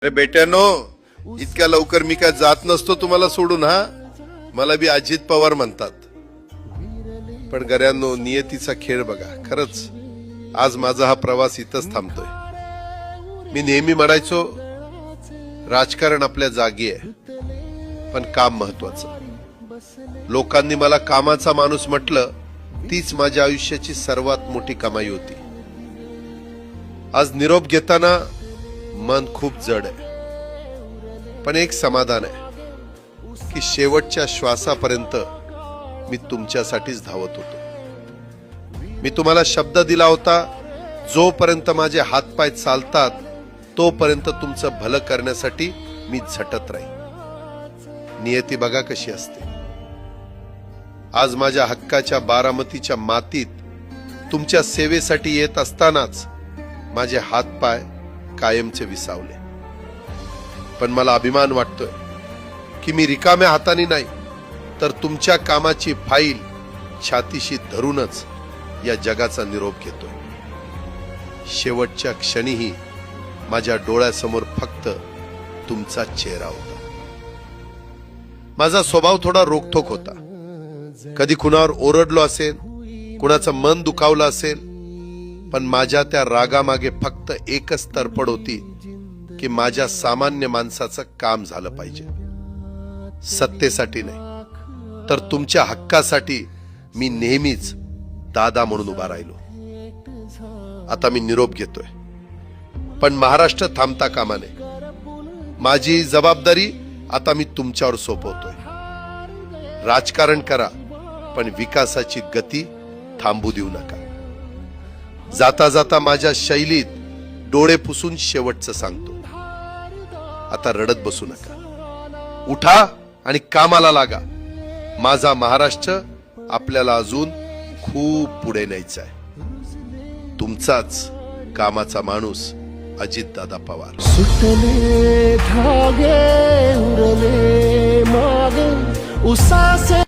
अरे बेट्यानो, इतक्या लवकर मी काय जात नसतो तुम्हाला सोडून. हा, मला बी अजित पवार म्हणतात. पण गऱ्यांनो, नियतीचा खेळ बघा. खरंच आज माझा हा प्रवास इथंच थांबतोय. मी नेहमी म्हणायचो राजकारण आपल्या जागी आहे, पण काम महत्वाचं. लोकांनी मला कामाचा माणूस म्हटलं, तीच माझ्या आयुष्याची सर्वात मोठी कमाई होती. आज निरोप घेताना मन खूप जड आहे, पण एक समाधान आहे की शेवटच्या श्वासापर्यंत मी तुमच्यासाठीच धावत होतो. मी तुम्हाला शब्द दिला होता, जोपर्यंत माझे हातपाय चालतात तोपर्यंत तुमचं भलं करण्यासाठी मी झटत राहील. नियती बघा कशी असते. आज माझ्या हक्काच्या बारामतीच्या मातीत तुमच्या सेवेसाठी येत असतानाच माझे हातपाय कायमचे विसावले. पण मला अभिमान वाटतोय की मी रिकाम्या हाताने नाही, तर तुमच्या कामाची फाईल छातीशी धरूनच या जगाचा निरोप घेतोय. शेवटच्या क्षणीही माझ्या डोळ्यासमोर फक्त तुमचा चेहरा होता. माझा स्वभाव थोडा रोखठोक होता. कधी कुणावर ओरडलो असेल, कुणाचं मन दुखावलं असेल, पण माझ्या त्या रागामागे फक्त एकच तडफड होती की माझ्या सामान्य माणसाचं काम झालं पाहिजे. सत्तेसाठी नाही, तर तुमच्या हक्कासाठी मी नेहमीच दादा म्हणून उभा राहिलो. आता मी निरोप घेतोय, पण महाराष्ट्र थांबता कामा नये. माझी जबाबदारी आता मी तुमच्यावर सोपवतोय. राजकारण करा, पण विकासाची गती थांबू देऊ नका. जाता जाता माझ्या शैलीत डोळे पुसून शेवटचं सांगतो, आता रडत बसू नका. उठा आणि कामाला लागा. माझा महाराष्ट्र आपल्याला अजून खूप पुढे न्यायचा आहे. तुमचाच कामाचा माणूस अजितदादा पवार. सुटले धागे उरले मागे उसासे